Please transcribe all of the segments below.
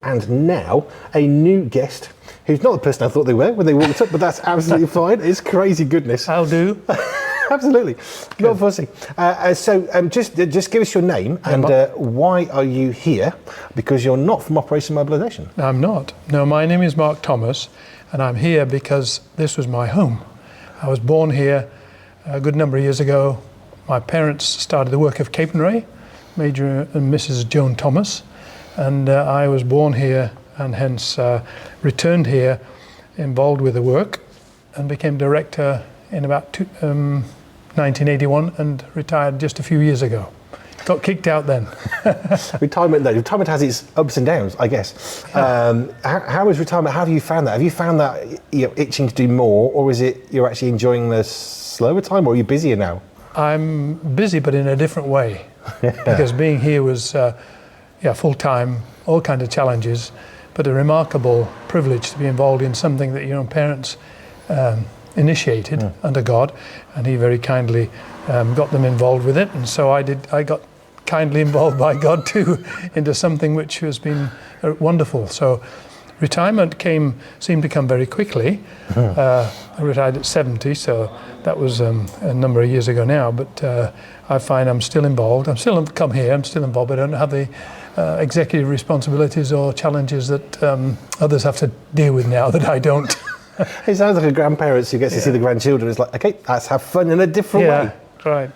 and now a new guest who's not the person I thought they were when they walked up, but that's absolutely fine. It's crazy goodness. I'll do. Absolutely. Not fussy. Just give us your name and why are you here? Because you're not from Operation Mobilisation. I'm not. No, my name is Mark Thomas, and I'm here because this was my home. I was born here a good number of years ago. My parents started the work of Capernwray, Major and Mrs. Joan Thomas, and I was born here and hence returned here, involved with the work, and became director in about 1981 and retired just a few years ago. Got kicked out then. Retirement has its ups and downs, I guess. How is retirement? How have you found that? Have you found that you're itching to do more, or is it you're actually enjoying the slower time, or are you busier now? I'm busy, but in a different way. Because being here was full-time, all kinds of challenges, but a remarkable privilege to be involved in something that your own parents initiated under God, and He very kindly got them involved with it, and so I got kindly involved by God too into something which has been wonderful. So retirement seemed to come very quickly. I retired at 70, so that was a number of years ago now, but I find I'm still involved. I'm still involved, but I don't have the executive responsibilities or challenges that others have to deal with now that I don't. It sounds like a grandparent who gets to see the grandchildren. It's like, okay, let's have fun in a different way. Right.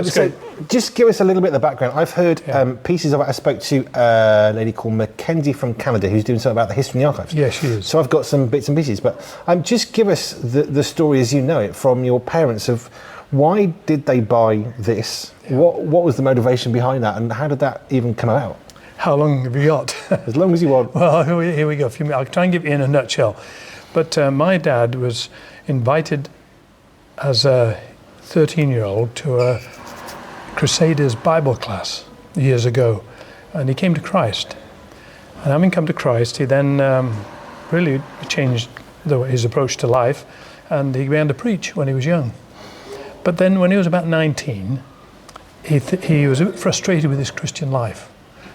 So just give us a little bit of the background. I've heard pieces of it. I spoke to a lady called Mackenzie from Canada who's doing something about the history in the archives. Yeah, she is. So I've got some bits and pieces, but just give us the story as you know it from your parents of why did they buy this? Yeah. What was the motivation behind that, and how did that even come about? How long have you got? As long as you want. Well, here we go. I'll try and give you in a nutshell. But my dad was invited as a 13-year-old to a Crusaders Bible class years ago, and he came to Christ. And having come to Christ, he then really changed his approach to life, and he began to preach when he was young. But then when he was about 19, he was a bit frustrated with his Christian life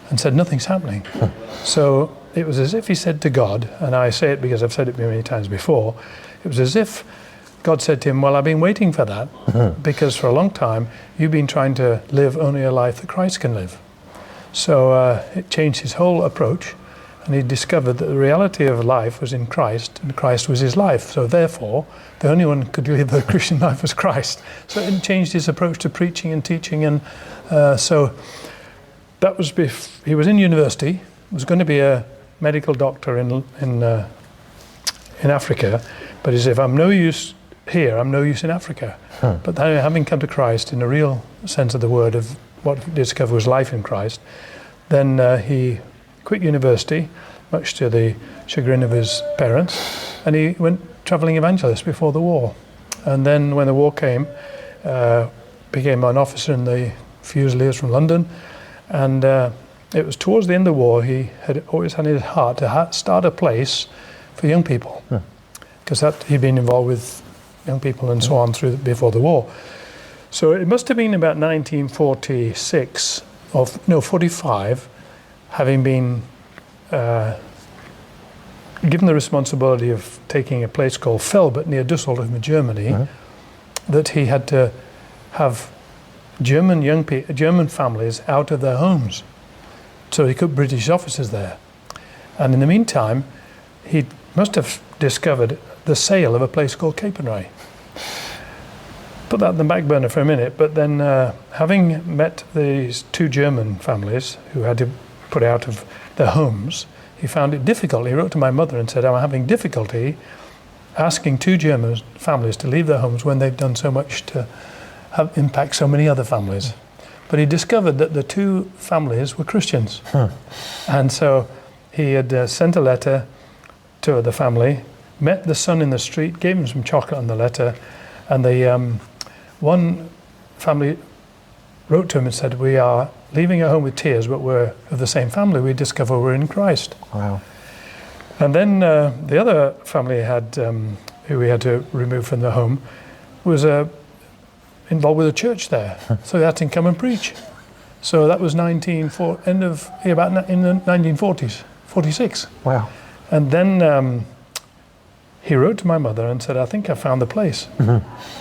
and said, nothing's happening. So it was as if he said to God, and I say it because I've said it many times before, it was as if God said to him, well, I've been waiting for that because for a long time you've been trying to live only a life that Christ can live. So it changed his whole approach, and he discovered that the reality of life was in Christ, and Christ was his life. So therefore, the only one who could live the Christian life was Christ. So it changed his approach to preaching and teaching, and so that was he was in university, was going to be a medical doctor in Africa, but he said, if I'm no use here, I'm no use in Africa. But then, having come to Christ in a real sense of the word of what he discovered was life in Christ, then he quit university, much to the chagrin of his parents, and he went travelling evangelist before the war. And then when the war came, became an officer in the Fusiliers from London, and it was towards the end of the war he had always had in his heart to start a place for young people, because he'd been involved with young people and so on before the war. So it must have been about 1946 45, having been given the responsibility of taking a place called Felbert near Dusseldorf in Germany, that he had to have German families out of their homes. So he put British officers there. And in the meantime, he must have discovered the sale of a place called Capernwray. Put that in the back burner for a minute, but then having met these two German families who had to put out of their homes, he found it difficult. He wrote to my mother and said, I'm having difficulty asking two German families to leave their homes when they've done so much to impact so many other families. But he discovered that the two families were Christians. And so he had sent a letter to the family, met the son in the street, gave him some chocolate on the letter, and the one family wrote to him and said, we are leaving our home with tears, but we're of the same family. We discover we're in Christ. Wow. And then the other family who we had to remove from the home was involved with a church there. So they had to come and preach. So that was about in the 1940s, 46. Wow. And then he wrote to my mother and said, I think I found the place.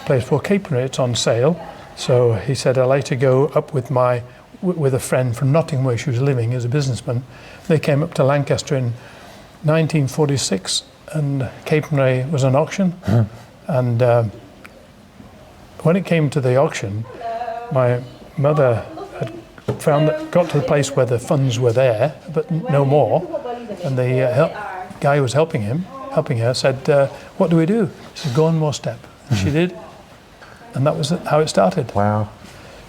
Place for Capernwray, it's on sale. So he said, I'd like to go up with a friend from Nottingham where she was living as a businessman. They came up to Lancaster in 1946 and Capernwray was on auction. And when it came to the auction, my mother had got to the place where the funds were there, but no more. And the guy who was helping her said, what do we do? She said, go one more step. And she did. And that was how it started. Wow.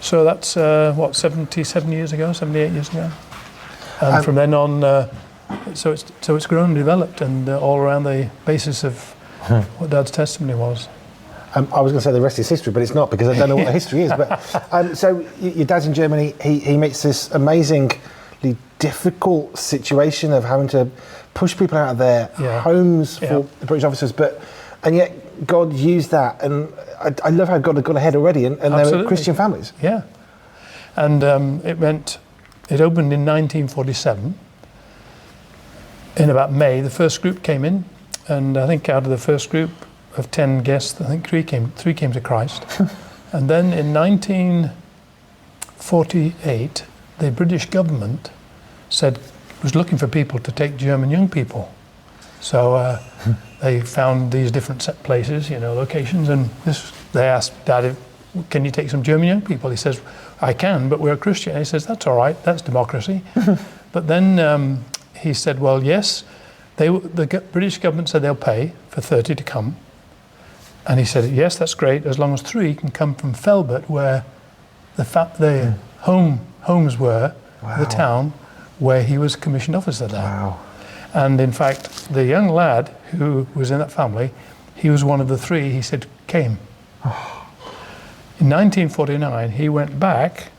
So that's, 77 years ago, 78 years ago. And from then on, so it's grown and developed and all around the basis of what Dad's testimony was. I was going to say the rest is history, but it's not because I don't know what the history is. But so your dad's in Germany. He meets this amazingly difficult situation of having to push people out of their homes for the British officers, and yet God used that, and I love how God had gone ahead already, and they were Christian families. Yeah, and it opened in 1947. In about May, the first group came in, and I think out of the first group of 10 guests, I think three came to Christ. And then in 1948, the British government was looking for people to take German young people. So they found these different set places, locations, and they asked Dad, can you take some German young people? He says, I can, but we're a Christian. And he says, that's all right, that's democracy. But then he said, well, yes, the British government said they'll pay for 30 to come. And he said, yes, that's great, as long as 3 can come from Felbert, where the homes were, the town where he was commissioned officer there. Wow. And in fact, the young lad who was in that family, he was one of the 3, he said, came. In 1949, he went back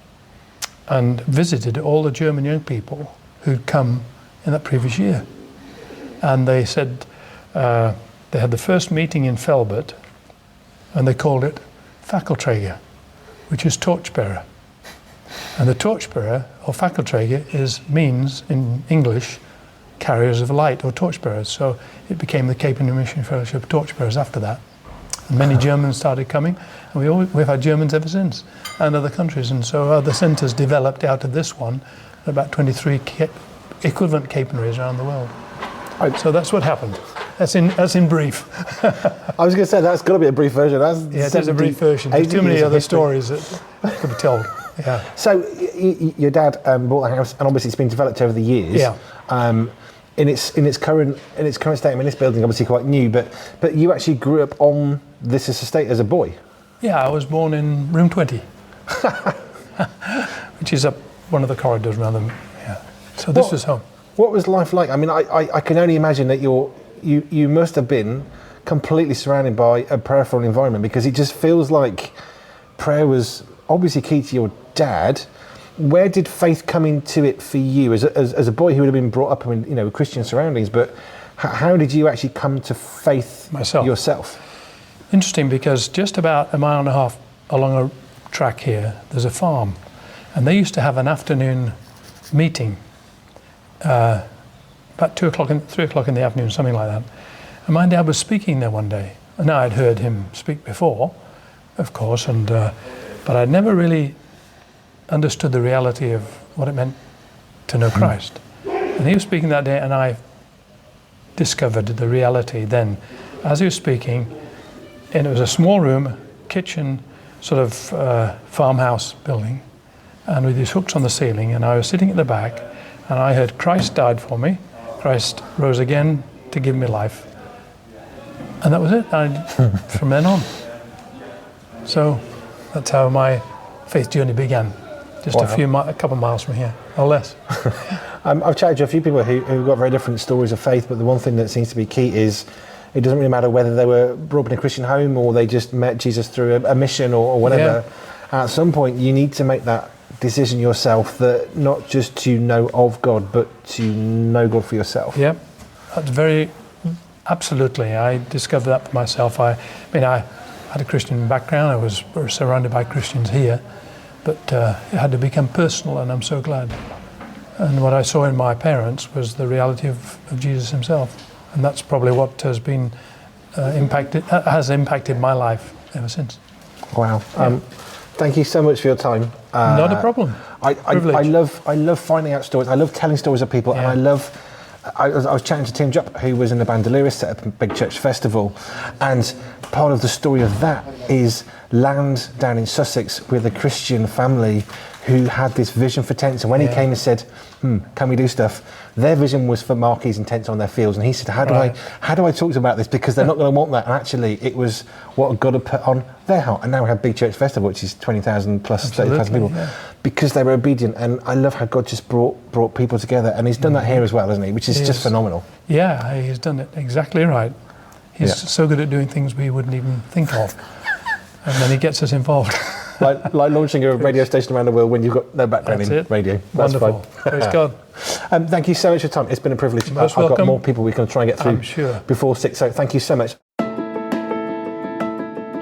and visited all the German young people who'd come in that previous year. And they said they had the first meeting in Felbert, and they called it Fackelträger, which is torchbearer. And the torchbearer, or Fackelträger, means in English carriers of light, or torchbearers. So it became the Capernwray Missionary Fellowship of Torchbearers after that. And many Germans started coming, and we've had Germans ever since, and other countries. And so other centres developed out of this one, about 23 equivalent Capernways around the world. So that's what happened. That's in brief. I was going to say, that's got to be a brief version. It is a brief version. There's too many other stories that could be told. Yeah. So your dad bought the house, and obviously it's been developed over the years. Yeah. In its current state, I mean, this building obviously quite new, but you actually grew up on this estate as a boy. Yeah, I was born in room 20, which is up one of the corridors around them. Yeah. So this was home. What was life like? I mean, I can only imagine that you must have been completely surrounded by a prayerful environment, because it just feels like prayer was obviously key to your dad. Where did faith come into it for you as a boy who would have been brought up in Christian surroundings? But how did you actually come to faith yourself? Interesting, because just about 1.5 miles along a track here, there's a farm, and they used to have an afternoon meeting. About 3 o'clock in the afternoon, something like that. And my dad was speaking there one day. And I'd heard him speak before, of course, but I'd never really understood the reality of what it meant to know Christ. And he was speaking that day, and I discovered the reality then. As he was speaking, and it was a small room, kitchen, sort of farmhouse building, and with these hooks on the ceiling, and I was sitting at the back, and I heard, Christ died for me, Christ rose again to give me life. And that was it, from then on. So that's how my faith journey began. Just a couple of miles from here, or less. I've chatted to a few people who've got very different stories of faith, but the one thing that seems to be key is it doesn't really matter whether they were brought up in a Christian home or they just met Jesus through a mission or whatever. Yeah. At some point, you need to make that decision yourself, that not just to know of God, but to know God for yourself. Yeah, that's absolutely. I discovered that for myself. I had a Christian background. I was surrounded by Christians here, but it had to become personal, and I'm so glad. And what I saw in my parents was the reality of Jesus himself. And that's probably what has been has impacted my life ever since. Wow. Thank you so much for your time. Not a problem. I love finding out stories. I love telling stories of people, and I was chatting to Tim Jupp, who was in the Bandolierists, set up a big church festival, and part of the story of that is land down in Sussex with a Christian family who had this vision for tents, and when he came and said, can we do stuff, their vision was for marquees and tents on their fields, and he said, how do I talk to them about this, because they're not going to want that, and actually it was what God had put on their heart. And now we have Big Church Festival, which is 20,000 plus 30,000 people, because they were obedient. And I love how God just brought people together, and he's done that here as well, hasn't he, which is just phenomenal. Yeah, he's done it exactly right. He's so good at doing things we wouldn't even think of, and then he gets us involved. like launching a radio station around the world when you've got no background in radio. That's wonderful. Praise God. Thank you so much for your time. It's been a privilege. Most I've welcome. got more people we can try and get through I'm sure. before 6, so thank you so much.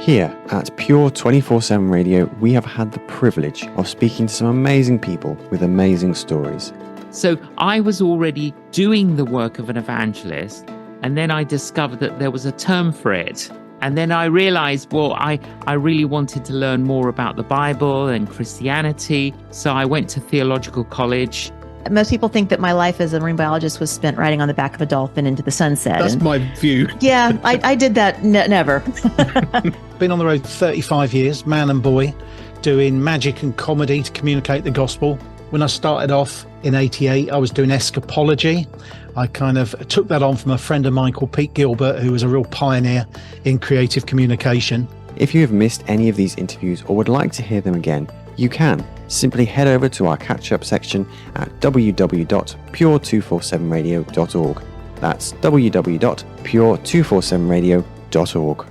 Here at Pure 24/7 Radio, we have had the privilege of speaking to some amazing people with amazing stories. So I was already doing the work of an evangelist, and then I discovered that there was a term for it. And then I realized, I really wanted to learn more about the Bible and Christianity. So I went to theological college. Most people think that my life as a marine biologist was spent riding on the back of a dolphin into the sunset. That's my view. Yeah, I did that never. Been on the road 35 years, man and boy, doing magic and comedy to communicate the gospel. When I started off in '88, I was doing escapology. I kind of took that on from a friend of mine called Pete Gilbert, who was a real pioneer in creative communication. If you have missed any of these interviews or would like to hear them again, you can. Simply head over to our catch-up section at www.pure247radio.org. That's www.pure247radio.org.